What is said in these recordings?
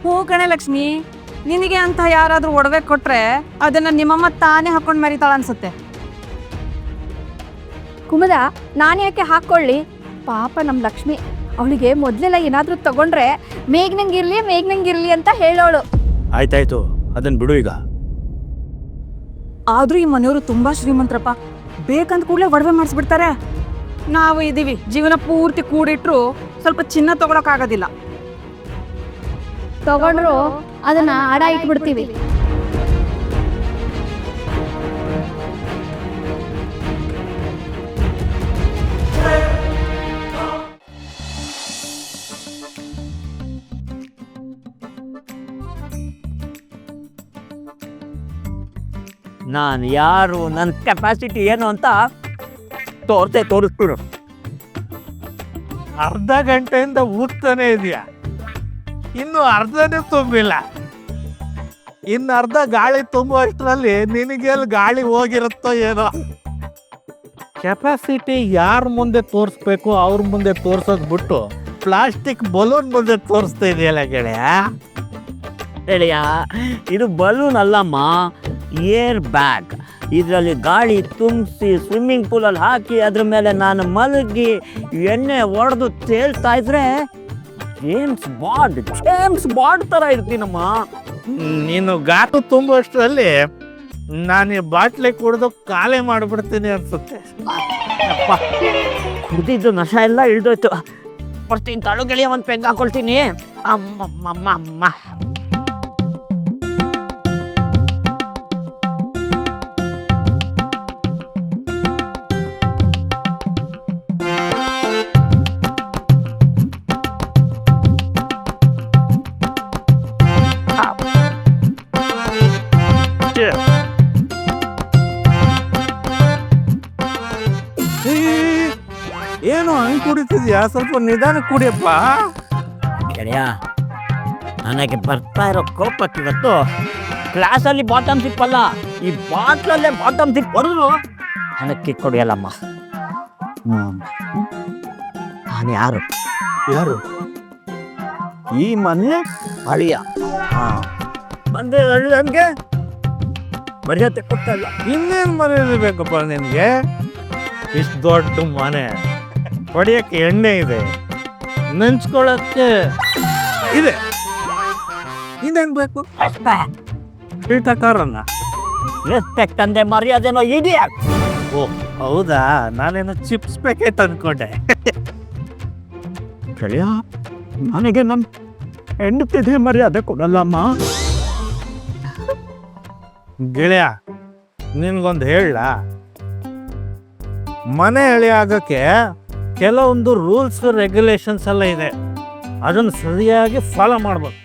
ಹೂ ಕಣೆ ಲಕ್ಷ್ಮಿ, ನಿನಗೆ ಅಂತ ಯಾರಾದ್ರೂ ಒಡವೆ ಕೊಟ್ರೆ ಅದನ್ನ ನಿಮ್ಮಮ್ಮ ತಾನೇ ಹಾಕೊಂಡು ಮರಿತಾಳ ಅನ್ಸುತ್ತೆ. ಕುಮುದ, ನಾನು ಯಾಕೆ ಹಾಕ್ಕೊಳ್ಳಿ? ಪಾಪ ನಮ್ಮ ಲಕ್ಷ್ಮಿ, ಅವಳಿಗೆ ಮೊದಲೆಲ್ಲ ಏನಾದರೂ ತಗೊಂಡ್ರೆ ಮೇಘ್ನಂಗಿರ್ಲಿ ಅಂತ ಹೇಳೋಳು. ಆಯ್ತಾಯ್ತು, ಅದನ್ನ ಬಿಡು ಈಗ. ಆದ್ರೂ ಈ ಮನೆಯವರು ತುಂಬಾ ಶ್ರೀಮಂತರಪ್ಪ, ಬೇಕಂತ ಕೂಡಲೇ ಒಡವೆ ಮಾಡಿಸ್ಬಿಡ್ತಾರೆ. ನಾವು ಇದೀವಿ, ಜೀವನ ಪೂರ್ತಿ ಕೂಡಿಟ್ರು ಸ್ವಲ್ಪ ಚಿನ್ನ ತಗೊಳಕ್ಕಾಗೋದಿಲ್ಲ. ತಗೊಂಡ್ರು ಅದನ್ನ ಅಡ ಇಟ್ಬಿಡ್ತೀವಿ. ನಾನು ಯಾರು, ನನ್ನ ಕೆಪಾಸಿಟಿ ಏನು ಅಂತ ತೋರಿಸ್ಬಿಡು. ಅರ್ಧ ಗಂಟೆಯಿಂದ ಊದ್ತಾನೆ ಇದೆಯಾ, ಇನ್ನು ಅರ್ಧನೇ ತುಂಬಿಲ್ಲ. ಇನ್ನು ಅರ್ಧ ಗಾಳಿ ತುಂಬೋ ಅಷ್ಟರಲ್ಲಿ ನಿನಗೆಲ್ಲಿ ಗಾಳಿ ಹೋಗಿರುತ್ತೋ ಏನೋ. ಕೆಪಾಸಿಟಿ ಯಾರ ಮುಂದೆ ತೋರಿಸ್ಬೇಕು ಅವ್ರ ಮುಂದೆ ತೋರ್ಸೋದು ಬಿಟ್ಟು ಪ್ಲಾಸ್ಟಿಕ್ ಬಲೂನ್ ಮುಂದೆ ತೋರಿಸ್ತಾ ಇದೆಯಲ್ಲ ಗೆಳೆಯ. ಗೆಳೆಯ, ಇದು ಬಲೂನ್ ಅಲ್ಲಮ್ಮ, ಏರ್ ಬ್ಯಾಗ್. ಇದರಲ್ಲಿ ಗಾಳಿ ತುಂಬಿಸಿ ಸ್ವಿಮ್ಮಿಂಗ್ ಪೂಲಲ್ಲಿ ಹಾಕಿ ಅದ್ರ ಮೇಲೆ ನಾನು ಮಲಗಿ ಎಣ್ಣೆ ಹೊಡೆದು ತೇಲ್ತಾ ಇದ್ರೆ ಜೇಮ್ಸ್ ಬಾಂಡ್ ಥರ ಇರ್ತೀನಮ್ಮ. ನೀನು ಗಾತು ತುಂಬುವಷ್ಟರಲ್ಲಿ ನಾನು ಈ ಬಾಟ್ಲಿ ಕುಡಿದು ಖಾಲಿ ಮಾಡಿಬಿಡ್ತೀನಿ ಅನ್ಸುತ್ತೆ. ಕುಡಿದಿದ್ದು ನಶ ಎಲ್ಲ ಇಳ್ದೋಯ್ತು. ಬರ್ತೀನಿ ತಳು ಗೆಳೆಯ, ಒಂದು ಪೆಗ್ ಹಾಕೊಳ್ತೀನಿ. ಅಮ್ಮ ಏನು ಹಂಗೆ ಕುಡಿತಿದ್ಯಾ? ಸ್ವಲ್ಪ ನಿಧಾನ ಕುಡಿಯಪ್ಪ ಗೆಳೆಯ. ನನಗೆ ಬರ್ತಾ ಇರೋ ಕೋಪಕ್ಕೆ ಇವತ್ತು ಕ್ಲಾಸಲ್ಲಿ ಬಾಟಮ್ ಸಿಪ್ ಅಲ್ಲ, ಈ ಬಾಟ್ಲಲ್ಲೇ ಬಾಟಮ್ ಸಿಪ್ ಬರೋದು ನನಗೆ ಕಿಕ್ ಕೊಡಿಯಲ್ಲಮ್ಮ. ನಾನು ಯಾರು ಈ ಮನೆ ಅಳಿಯ. ಬಂದೆ ನನಗೆ ಮರ್ಯಾದೆ ಕೊಡ್ತಾ ಇಲ್ಲ. ಇನ್ನೇನು ಮರೆಯಬೇಕಪ್ಪ ನಿನಗೆ? ಇಷ್ಟು ದೊಡ್ಡ ಮನೆ, ಹೊಡೆಯಕ್ಕೆ ಎಣ್ಣೆ ಇದೆ, ನೆಂಚ್ಕೊಳ್ಳೋಕ್ಕೆ ಇದೆ, ಇನ್ನೇನು ಬೇಕು? ಕಾರನ್ನ ರೆಸ್ಪೆಕ್ಟ್ ಅಂದೆ ಮರ್ಯಾದೆನೋ ಇದೆಯಾ? ಓ ಹೌದಾ, ನಾನೇನೋ ಚಿಪ್ಸ್ ಪ್ಯಾಕೆಟ್ ಅನ್ಕೊಂಡೆ. ಗೆಳೆಯ, ನನಗೆ ನಮ್ಮ ಹೆಂಡತಿದೆ ಮರ್ಯಾದೆ ಕೊಡಲ್ಲಮ್ಮ. ಗೆಳೆಯ, ನಿನ್ಗೊಂದು ಹೇಳ, ಮನೆ ಎಳೆ ಆಗೋಕ್ಕೆ ಕೆಲವೊಂದು ರೂಲ್ಸ್ ರೆಗ್ಯುಲೇಷನ್ಸ್ ಎಲ್ಲ ಇದೆ, ಅದನ್ನು ಸರಿಯಾಗಿ ಫಾಲೋ ಮಾಡ್ಬೇಕು.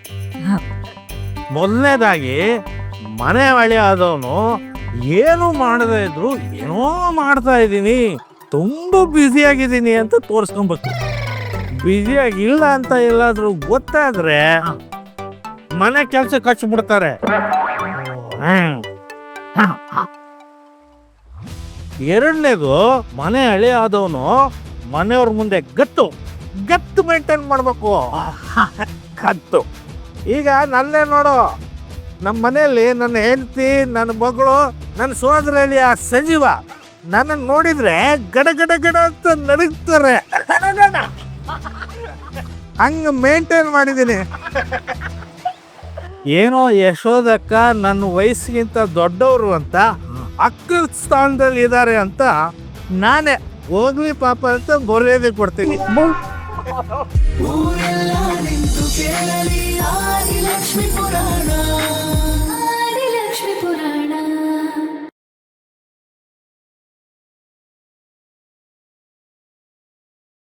ಮೊದಲನೇದಾಗಿ ಮನೆ ಹಳೆ ಆದವನು ಏನು ಮಾಡದೇ ಇದ್ರು ಏನೋ ಮಾಡ್ತಾ ಇದ್ದೀನಿ, ತುಂಬ ಬ್ಯುಸಿಯಾಗಿದ್ದೀನಿ ಅಂತ ತೋರಿಸ್ಕೊಬೇಕು. ಬ್ಯುಸಿಯಾಗಿಲ್ಲ ಅಂತ ಎಲ್ಲಾದ್ರೂ ಗೊತ್ತಾದ್ರೆ ಮನೆ ಕೆಲಸ ಕಚ್ಚಿಬಿಡ್ತಾರೆ. ಎರಡನೇದು, ಮನೆ ಹಳೆ ಆದವನು ಮನೆಯವ್ರ ಮುಂದೆ ಗತ್ತು ಮೇಂಟೈನ್ ಮಾಡ್ಬೇಕು. ಗತ್ತು. ಈಗ ನನ್ನೇ ನೋಡು, ನಮ್ಮ ಮನೆಯಲ್ಲಿ ನನ್ನ ಹೆಂಡತಿ, ನನ್ನ ಮಗಳು, ನನ್ನ ಸೋದರಲ್ಲಿ ಆ ಸಂಜೀವ ನನ್ನನ್ನು ನೋಡಿದ್ರೆ ಗಡ ಅಂತ ನಡುಗ್ತಾರೆ. ಹಂಗೆ ಮೇಂಟೈನ್ ಮಾಡಿದ್ದೀನಿ. ಏನೋ ಯಶೋದಕ್ಕ ನನ್ನ ವಯಸ್ಸಿಗಿಂತ ದೊಡ್ಡವರು ಅಂತ ಅಕ್ಕನ ಸ್ಥಾನದಲ್ಲಿ ಇದ್ದಾರೆ ಅಂತ ನಾನೇ ಹೋಗ್ಲಿ ಪಾಪ ಅಂತ ಬರೆಯೋದೇ ಕೊಡ್ತೀನಿ. ಊರೆಲ್ಲ ನಿಂತು ಕೇಳಲಿ ಆದಿ ಲಕ್ಷ್ಮೀ ಪುರಾಣ.